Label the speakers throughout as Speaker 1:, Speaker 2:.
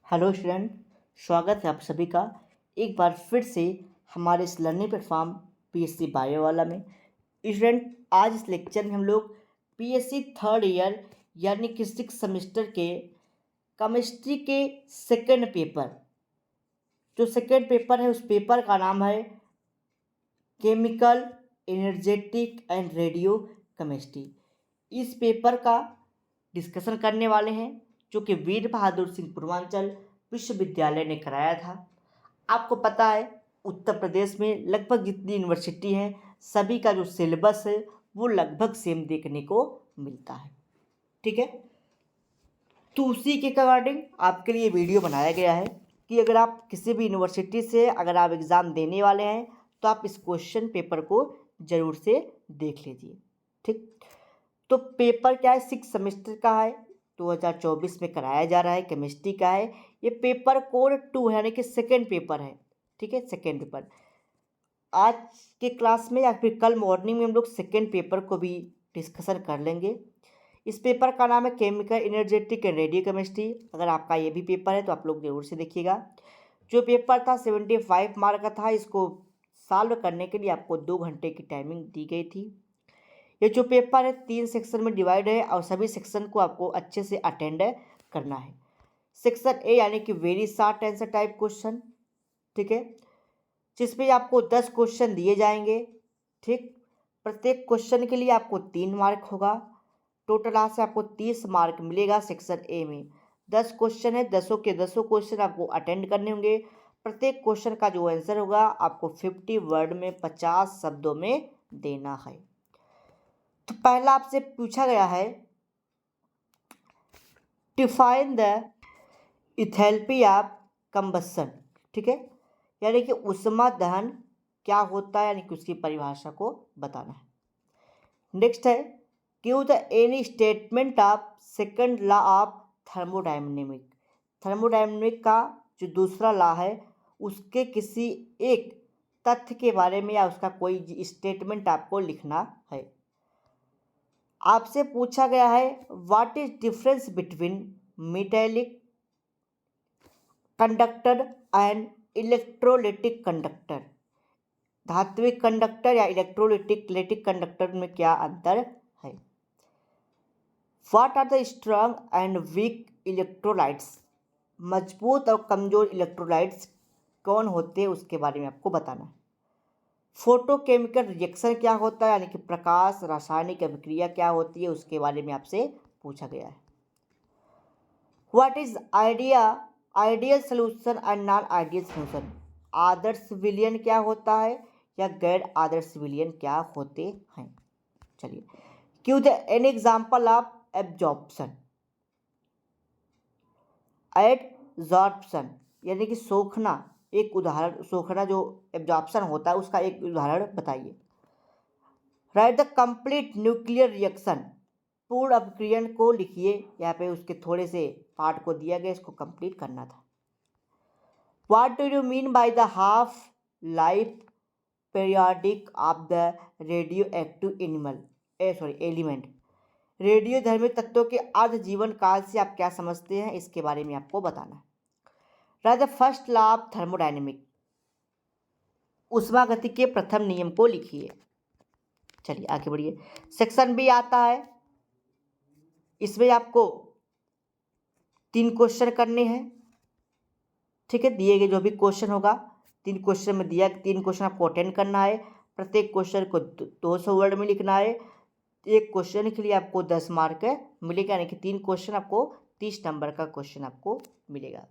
Speaker 1: Hello student, स्वागत है आप सभी का एक बार फिर से हमारे इस लर्निंग प्लेटफॉर्म पीएससी बायो वाला में। स्टूडेंट, आज इस लेक्चर में हम लोग पीएससी थर्ड ईयर यानी कि 6 सेमेस्टर के केमिस्ट्री के सेकंड पेपर, जो सेकंड पेपर है उस पेपर का नाम है chemical energetic and radio chemistry. इस पेपर का डिस्कशन करने वाले हैं जो कि वीर बहादुर सिंह पूर्वांचल विश्वविद्यालय ने कराया था। आपको पता है उत्तर प्रदेश में लगभग जितनी यूनिवर्सिटी हैं सभी का जो सिलेबस है वो लगभग सेम देखने को मिलता है। ठीक है, तो उसी के अकॉर्डिंग आपके लिए वीडियो बनाया गया है कि अगर आप किसी भी यूनिवर्सिटी से अगर आप एग्ज़ाम देने वाले हैं तो आप इस क्वेश्चन पेपर को ज़रूर से देख लीजिए। ठीक, तो पेपर क्या है, 6 सेमेस्टर का है, 2024 में कराया जा रहा है, केमिस्ट्री का है। ये पेपर कोड 2 है यानी कि सेकेंड पेपर है। ठीक है, सेकेंड पेपर आज के क्लास में या फिर कल मॉर्निंग में हम लोग सेकेंड पेपर को भी डिस्कशन कर लेंगे। इस पेपर का नाम है chemical energetic and radio chemistry. अगर आपका ये भी पेपर है तो आप लोग जरूर से देखिएगा। जो पेपर था 75 मार्क का था। इसको सॉल्व करने के लिए आपको 2 घंटे की टाइमिंग दी गई थी। ये जो पेपर है 3 सेक्शन में डिवाइड है और सभी सेक्शन को आपको अच्छे से अटेंड करना है। सेक्शन ए यानी कि very short answer type question, ठीक है, जिसमें आपको 10 क्वेश्चन दिए जाएंगे। ठीक, प्रत्येक क्वेश्चन के लिए आपको 3 मार्क होगा। टोटल यहाँ से आपको 30 मार्क मिलेगा। सेक्शन ए में 10 क्वेश्चन है, 10 के 10 क्वेश्चन आपको अटेंड करने होंगे। प्रत्येक क्वेश्चन का जो आंसर होगा आपको 50 वर्ड में 50 शब्दों में देना है। तो पहला आपसे पूछा गया है डिफाइन द इथैल्पी ऑफ कंबसन। ठीक है, यानी कि ऊष्मा दहन क्या होता है, यानी कि उसकी परिभाषा को बताना है। नेक्स्ट है give the any statement of second law of thermodynamic. Thermodynamic का जो दूसरा लॉ है उसके किसी एक तथ्य के बारे में या उसका कोई स्टेटमेंट आपको लिखना है। आपसे पूछा गया है what is difference between metallic conductor and electrolytic conductor. धात्विक कंडक्टर या इलेक्ट्रोलिटिक कंडक्टर में क्या अंतर है। What are the strong and weak electrolytes. मजबूत और कमजोर इलेक्ट्रोलाइट्स कौन होते हैं उसके बारे में आपको बताना है। फोटोकेमिकल रिएक्शन क्या होता है, यानी कि प्रकाश रासायनिक अभिक्रिया क्या होती है उसके बारे में आपसे पूछा गया है। What is ideal solution and non ideal solution. आदर्श विलयन क्या होता है या गैर आदर्श विलयन क्या होते हैं। चलिए, give the an example of absorption. Adsorption यानी कि सोखना, एक उदाहरण, सोखना जो एब्जॉर्प्शन होता है उसका एक उदाहरण बताइए। Right the complete nuclear reaction. पूर्ण अपक्रियन को लिखिए। यहाँ पे उसके थोड़े से पार्ट को दिया गया, इसको कंप्लीट करना था। What do you mean by the half life periodic of the radio active element. रेडियोधर्मी तत्वों के अर्ध जीवन काल से आप क्या समझते हैं इसके बारे में आपको बताना है। Write the first law of thermodynamic. ऊष्मागति के प्रथम नियम को लिखिए। चलिए आगे बढ़िए। सेक्शन बी आता है, इसमें आपको 3 क्वेश्चन करने हैं। ठीक है, दिए गए जो भी क्वेश्चन होगा 3 क्वेश्चन में दिया, 3 क्वेश्चन आपको अटेंड करना है। प्रत्येक क्वेश्चन को 200 वर्ड में लिखना है। एक क्वेश्चन के लिए आपको 10 मार्क मिलेगा, यानी कि 3 क्वेश्चन आपको 30 नंबर का क्वेश्चन आपको मिलेगा।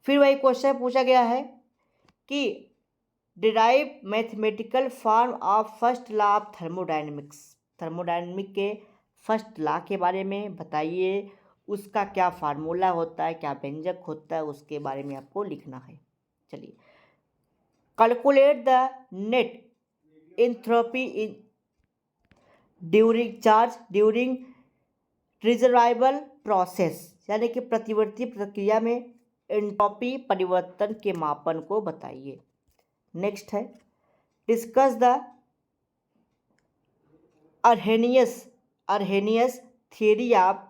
Speaker 1: फिर वही क्वेश्चन पूछा गया है कि derive mathematical form of first law of thermodynamics. Thermodynamic के फर्स्ट लॉ के बारे में बताइए, उसका क्या फार्मूला होता है, क्या व्यंजक होता है, उसके बारे में आपको लिखना है। चलिए, calculate the net entropy in during reversible process, यानी कि प्रतिवर्ती प्रक्रिया में एंट्रोपी परिवर्तन के मापन को बताइए। नेक्स्ट है discuss the Arrhenius theory of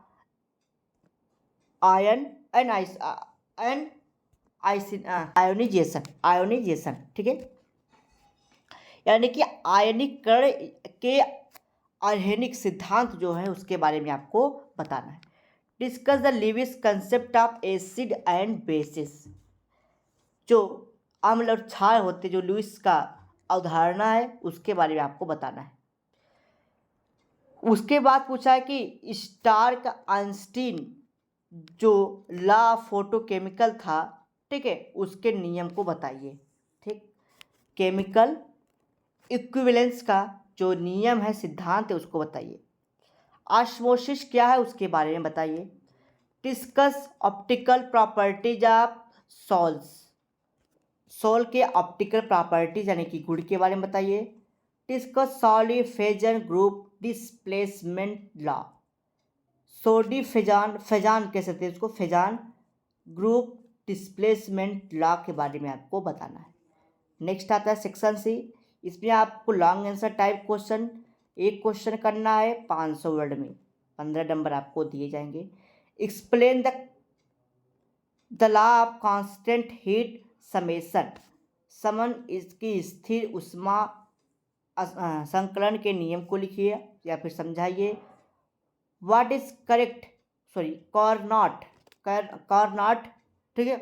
Speaker 1: ion and and ionization, ठीक है। यानी कि आयनीकरण के आर्सेनिक सिद्धांत जो है उसके बारे में आपको बताना है। Discuss the Lewis concept of acid and bases, जो अम्ल और क्षार होते, जो लुईस का अवधारणा है उसके बारे में आपको बताना है। उसके बाद पूछा है कि स्टार्क आइंस्टीन जो लॉ फोटोकेमिकल था, ठीक है, उसके नियम को बताइए। ठीक, केमिकल इक्विवेलेंस का जो नियम है, सिद्धांत है, उसको बताइए। ऑस्मोसिस क्या है उसके बारे में बताइए। Discuss optical properties of sols, sol के ऑप्टिकल प्रॉपर्टीज यानी कि गुण के बारे में बताइए। Discuss Soddy Fajans group displacement law, Soddy Fajans Fajans कह सकते हैं उसको, फेजान ग्रुप डिस्प्लेसमेंट लॉ के बारे में आपको बताना है। नेक्स्ट आता है सेक्शन सी, इसमें आपको लॉन्ग आंसर टाइप क्वेश्चन, एक क्वेश्चन करना है 500 वर्ड में, 15 नंबर आपको दिए जाएंगे। Explain the law of constant heat summation, समन इसकी स्थिर उष्मा संकलन के नियम को लिखिए या फिर समझाइए। व्हाट इज करेक्ट कॉर्नॉट, ठीक है,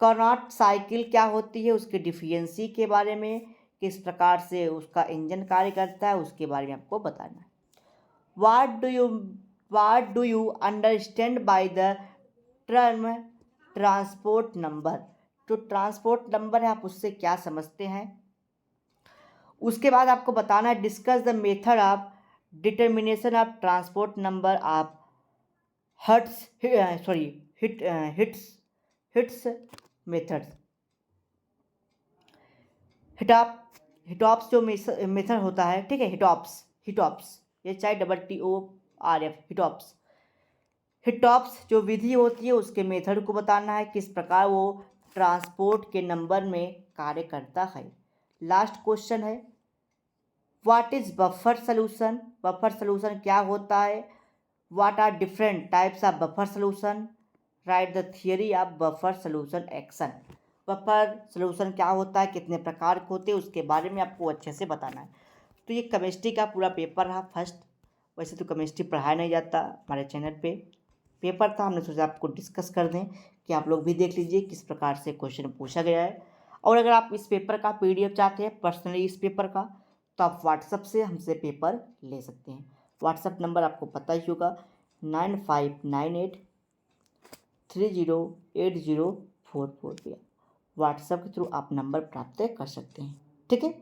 Speaker 1: कॉर्नॉट साइकिल क्या होती है, उसकी डिफिशियंसी के बारे में, किस प्रकार से उसका इंजन कार्य करता है उसके बारे में आपको बताना है। What do you understand by the term transport number, जो ट्रांसपोर्ट नंबर है आप उससे क्या समझते हैं। उसके बाद आपको बताना है discuss the method of determination of transport number of Hittorf's methods. Hittorf's जो मेथड होता है, ठीक है, हिटॉप्स HITTORF, हिटॉप्स जो विधि होती है उसके मेथड को बताना है, किस प्रकार वो ट्रांसपोर्ट के नंबर में कार्य करता है। लास्ट क्वेश्चन है what is buffer solution, buffer solution क्या होता है। What are different types of buffer solution, write the theory of buffer solution action, buffer solution क्या होता है, कितने प्रकार के होते हैं, उसके बारे में आपको अच्छे से बताना है। तो ये केमिस्ट्री का पूरा पेपर रहा फर्स्ट। वैसे तो केमिस्ट्री पढ़ाया नहीं जाता हमारे चैनल पे, पेपर था, हमने सोचा आपको डिस्कस कर दें कि आप लोग भी देख लीजिए किस प्रकार से क्वेश्चन पूछा गया है। और अगर आप इस पेपर का PDF चाहते हैं पर्सनली इस पेपर का, तो आप व्हाट्सएप से हमसे पेपर ले सकते हैं। व्हाट्सएप नंबर आपको पता ही होगा 9598308044 पे व्हाट्सएप के थ्रू आप नंबर प्राप्त कर सकते हैं। ठीक है,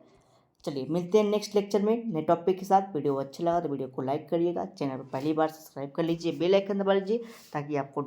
Speaker 1: चलिए मिलते हैं नेक्स्ट लेक्चर में नए टॉपिक के साथ। वीडियो अच्छा लगा तो वीडियो को लाइक करिएगा, चैनल पर पहली बार सब्सक्राइब कर लीजिए, बेल आइकन दबा लीजिए ताकि आपको